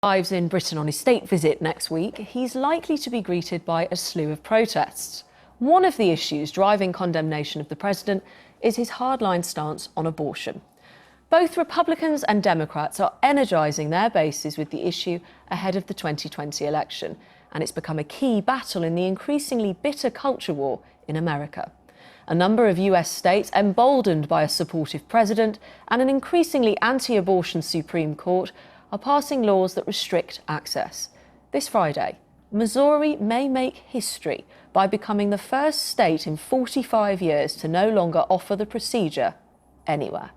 Arrives in Britain on his state visit next week, he's likely to be greeted by a slew of protests. One of the issues driving condemnation of the president is his hardline stance on abortion. Both Republicans and Democrats are energising their bases with the issue ahead of the 2020 election, and it's become a key battle in the increasingly bitter culture war in America. A number of US states, emboldened by a supportive president and an increasingly anti-abortion Supreme Court, are passing laws that restrict access. This Friday, Missouri may make history by becoming the first state in 45 years to no longer offer the procedure anywhere.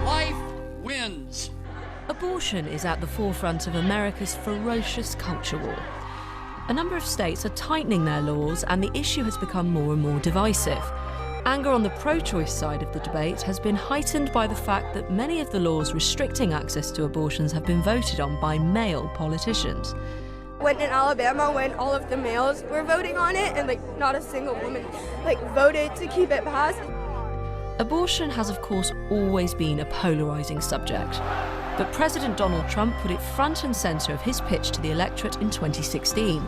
Life wins. Abortion is at the forefront of America's ferocious culture war. A number of states are tightening their laws, and the issue has become more and more divisive. Anger on the pro-choice side of the debate has been heightened by the fact that many of the laws restricting access to abortions have been voted on by male politicians. When in Alabama, when all of the males were voting on it and not a single woman voted to keep it passed. Abortion has of course always been a polarising subject, but President Donald Trump put it front and centre of his pitch to the electorate in 2016.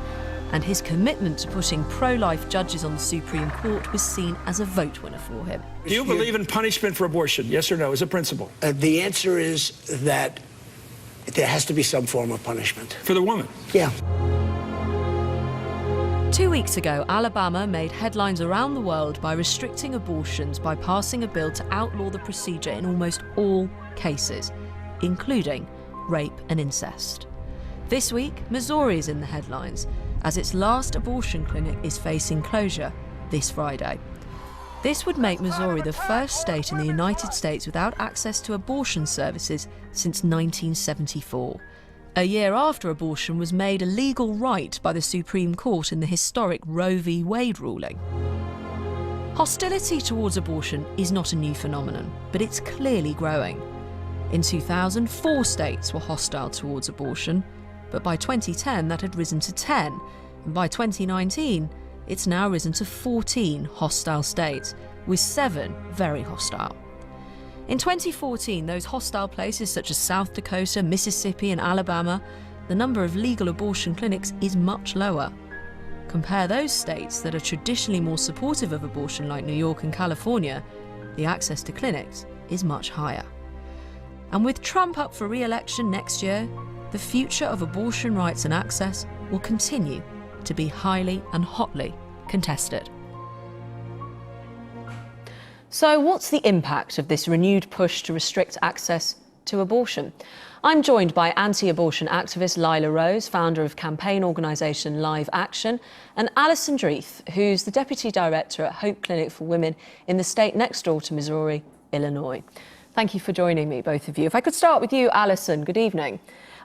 And his commitment to putting pro-life judges on the Supreme Court was seen as a vote winner for him. Do you believe in punishment for abortion, yes or no, as a principle? The answer is that there has to be some form of punishment. For the woman? Yeah. 2 weeks ago, Alabama made headlines around the world by restricting abortions by passing a bill to outlaw the procedure in almost all cases, including rape and incest. This week, Missouri is in the headlines, as its last abortion clinic is facing closure this Friday. This would make Missouri the first state in the United States without access to abortion services since 1974, a year after abortion was made a legal right by the Supreme Court in the historic Roe v. Wade ruling. Hostility towards abortion is not a new phenomenon, but it's clearly growing. In 2000, 4 states were hostile towards abortion, but by 2010 that had risen to 10, and by 2019 it's now risen to 14 hostile states, with 7 very hostile. In 2014, those hostile places such as South Dakota, Mississippi and Alabama, the number of legal abortion clinics is much lower. Compare those states that are traditionally more supportive of abortion like New York and California, the access to clinics is much higher. And with Trump up for re-election next year, the future of abortion rights and access will continue to be highly and hotly contested. So what's the impact of this renewed push to restrict access to abortion? I'm joined by anti-abortion activist Lila Rose, founder of campaign organisation Live Action, and Alison Dreith, who's the Deputy Director at Hope Clinic for Women in the state next door to Missouri, Illinois. Thank you for joining me, both of you. If I could start with you, Alison, good evening.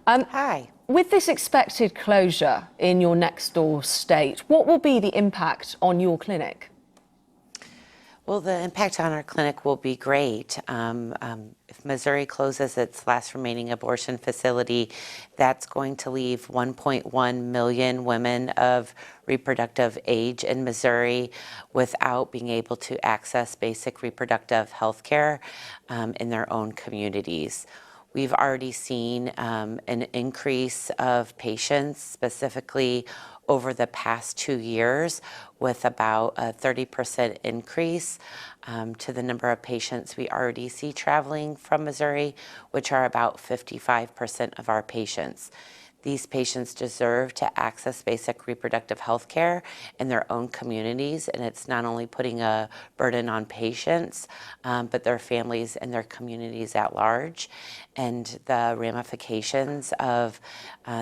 Hi. With this expected closure in your next door state, what will be the impact on your clinic? Well, the impact on our clinic will be great. If Missouri closes its last remaining abortion facility, that's going to leave 1.1 million women of reproductive age in Missouri without being able to access basic reproductive health care in their own communities. We've already seen an increase of patients, specifically over the past 2 years, with about a 30% increase to the number of patients we already see traveling from Missouri, which are about 55% of our patients. These patients deserve to access basic reproductive health care in their own communities, and it's not only putting a burden on patients, but their families and their communities at large. And the ramifications of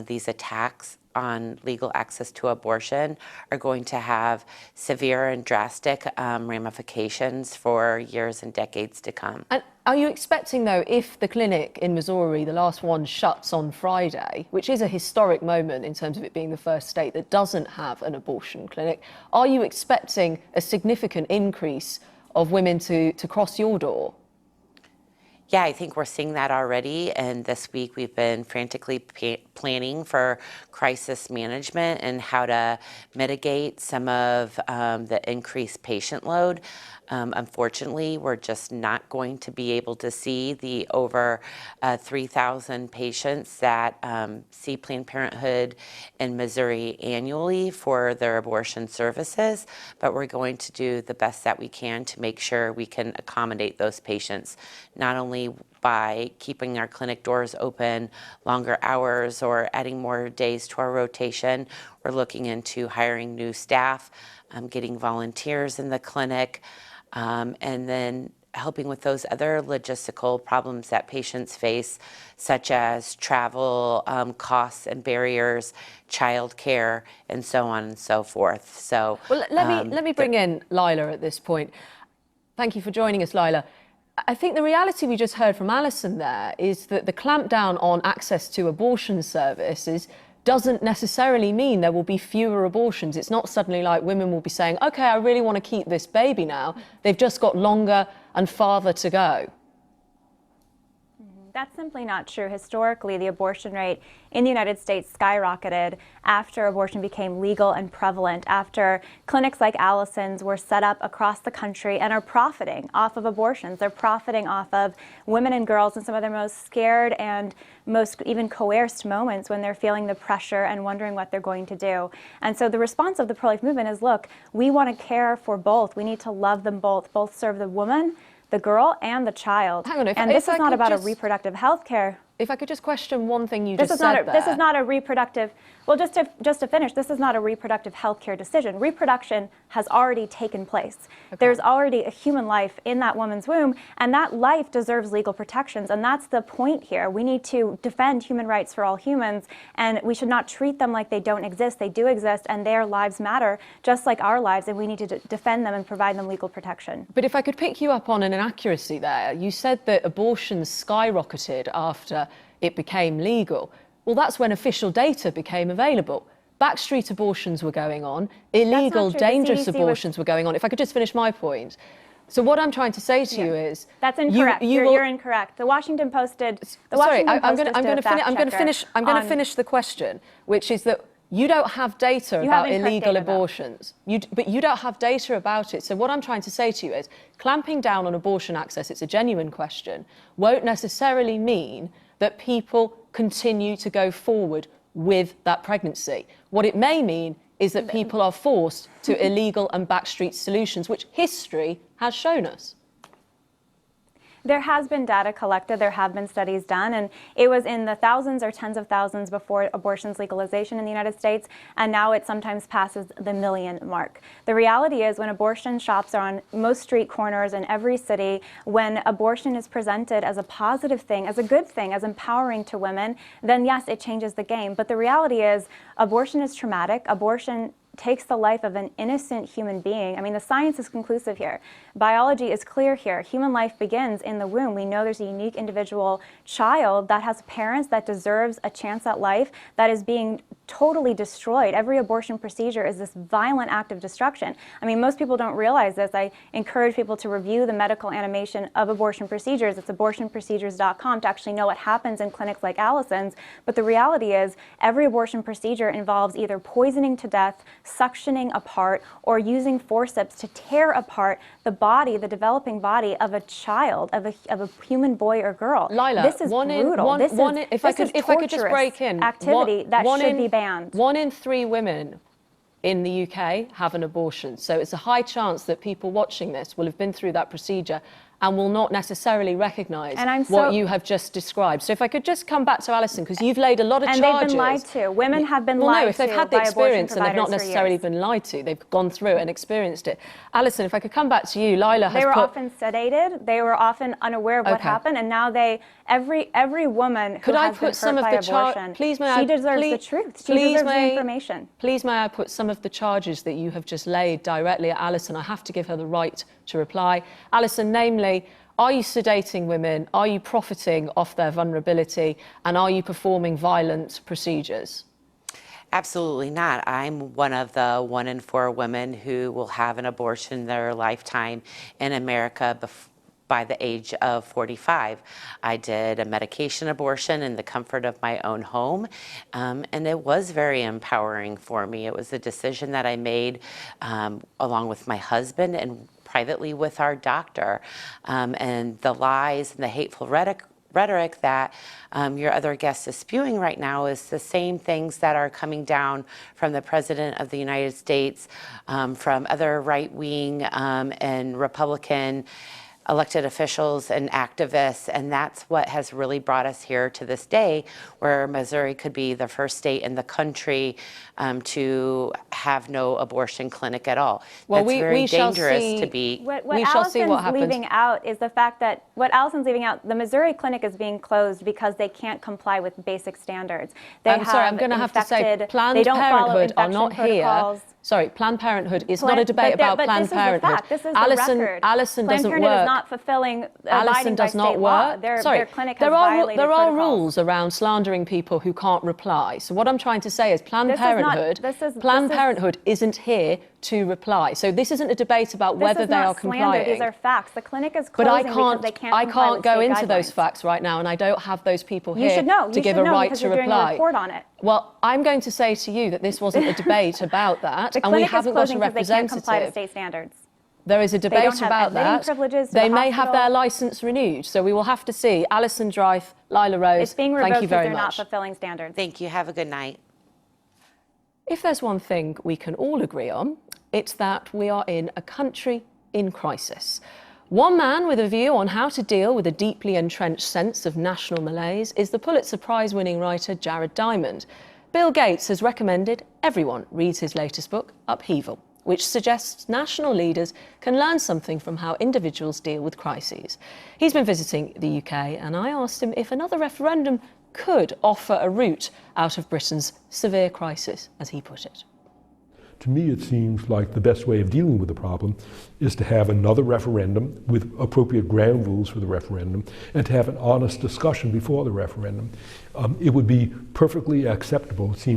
these attacks on legal access to abortion are going to have severe and drastic ramifications for years and decades to come. And are you expecting, though, if the clinic in Missouri, the last one, shuts on Friday, which is a historic moment in terms of it being the first state that doesn't have an abortion clinic, are you expecting a significant increase of women to cross your door? Yeah, I think we're seeing that already, and this week we've been frantically planning for crisis management and how to mitigate some of the increased patient load. Unfortunately, we're just not going to be able to see the over 3,000 patients that see Planned Parenthood in Missouri annually for their abortion services, but we're going to do the best that we can to make sure we can accommodate those patients, not only by keeping our clinic doors open longer hours or adding more days to our rotation. We're looking into hiring new staff, getting volunteers in the clinic, and then helping with those other logistical problems that patients face, such as travel costs and barriers, childcare, and so on and so forth. So, well, let me bring in Lila at this point. Thank you for joining us, Lila. I think the reality we just heard from Alison there is that the clampdown on access to abortion services doesn't necessarily mean there will be fewer abortions. It's not suddenly like women will be saying, okay, I really want to keep this baby now. They've just got longer and farther to go. That's simply not true. Historically, the abortion rate in the United States skyrocketed after abortion became legal and prevalent, after clinics like Alison's were set up across the country and are profiting off of abortions. They're profiting off of women and girls in some of their most scared and most even coerced moments when they're feeling the pressure and wondering what they're going to do. And so the response of the pro-life movement is, look, we want to care for both. We need to love them both serve the woman, the girl, and the child. Hang on, and this is not about a reproductive health care. If I could just question one thing you just said there. This is not a reproductive, well, just to finish, this is not a reproductive health care decision. Reproduction has already taken place. Okay. There's already a human life in that woman's womb, and that life deserves legal protections, and that's the point here. We need to defend human rights for all humans, and we should not treat them like they don't exist. They do exist, and their lives matter, just like our lives, and we need to defend them and provide them legal protection. But if I could pick you up on an inaccuracy there, you said that abortions skyrocketed after it became legal. Well, that's when official data became available. Backstreet abortions were going on, illegal, dangerous abortions were going on. If I could just finish my point. So what I'm trying to say to you is... That's incorrect. You're incorrect. The Washington Post did... I'm going to finish the question, which is that you don't have data about illegal abortions. But you don't have data about it. So what I'm trying to say to you is clamping down on abortion access, it's a genuine question, won't necessarily mean that people continue to go forward with that pregnancy. What it may mean is that people are forced to illegal and backstreet solutions, which history has shown us. There has been data collected, there have been studies done, and it was in the thousands or tens of thousands before abortion's legalization in the United States, and now it sometimes passes the 1 million mark. The reality is when abortion shops are on most street corners in every city, when abortion is presented as a positive thing, as a good thing, as empowering to women, then yes, it changes the game. But the reality is abortion is traumatic. Abortion takes the life of an innocent human being. I mean, the science is conclusive here. Biology is clear here. Human life begins in the womb. We know there's a unique individual child that has parents that deserves a chance at life that is being totally destroyed. Every abortion procedure is this violent act of destruction. I mean, most people don't realize this. I encourage people to review the medical animation of abortion procedures. It's abortionprocedures.com to actually know what happens in clinics like Alison's. But the reality is every abortion procedure involves either poisoning to death, suctioning apart, or using forceps to tear apart the body, the developing body of a child, of a human boy or girl. Lila, this is brutal. If I could just break in, activity that should be banned. 1 in 3 women in the UK have an abortion. So it's a high chance that people watching this will have been through that procedure and will not necessarily recognise what you have just described. So if I could just come back to Alison, because you've laid a lot of charges. And they've been lied to. Women have been lied to. No, if they've had the experience and they've not necessarily been lied to, they've gone through and experienced it. Alison, if I could come back to you, Lila has They were often sedated. They were often unaware of what happened, and now every woman who has been hurt by abortion, she deserves the truth. She deserves the information. Please may I put some of the charges that you have just laid directly at Alison? I have to give her the right to reply. Alison, namely, are you sedating women? Are you profiting off their vulnerability? And are you performing violent procedures? Absolutely not. I'm one of the 1 in 4 women who will have an abortion in their lifetime in America by the age of 45. I did a medication abortion in the comfort of my own home, and it was very empowering for me. It was a decision that I made along with my husband and privately with our doctor, and the lies and the hateful rhetoric that your other guest is spewing right now is the same things that are coming down from the President of the United States, from other right-wing and Republican elected officials and activists, and that's what has really brought us here to this day, where Missouri could be the first state in the country to have no abortion clinic at all. Well, that's very dangerous to be. What we shall see what happens. Leaving out is the fact that what Alison's leaving out, the Missouri clinic is being closed because they can't comply with basic standards. I'm sorry, I'm going to have to say Planned Parenthood are not here. Sorry, Planned Parenthood is not a debate about Planned Parenthood. This is the record. Alison doesn't work. Planned Parenthood is not fulfilling, Alison does not work. Their clinic has violated there are protocols. rules around slandering people who can't reply. So what I'm trying to say is Planned Parenthood isn't here to reply. So this isn't a debate about whether they are complying. These are facts. The clinic is closing because they can't I comply can't with go state into those guidelines. facts right now, and I don't have those people You here should know. to give a right to you're reply. doing a report on it. Well, I'm going to say to you that this wasn't a debate about that, and we haven't got a representative. They can't comply to state standards. There is a debate about that. They may have their license renewed, so we will have to see. Alison, Dreith, Lila Rose, it's being revoked thank you very because they're not much. fulfilling standards. Thank you. Have a good night. If there's one thing we can all agree on, it's that we are in a country in crisis. One man with a view on how to deal with a deeply entrenched sense of national malaise is the Pulitzer Prize-winning writer Jared Diamond. Bill Gates has recommended everyone reads his latest book, Upheaval, which suggests national leaders can learn something from how individuals deal with crises. He's been visiting the UK, and I asked him if another referendum could offer a route out of Britain's severe crisis, as he put it. To me, it seems like the best way of dealing with the problem is to have another referendum with appropriate ground rules for the referendum and to have an honest discussion before the referendum. It would be perfectly acceptable, it seems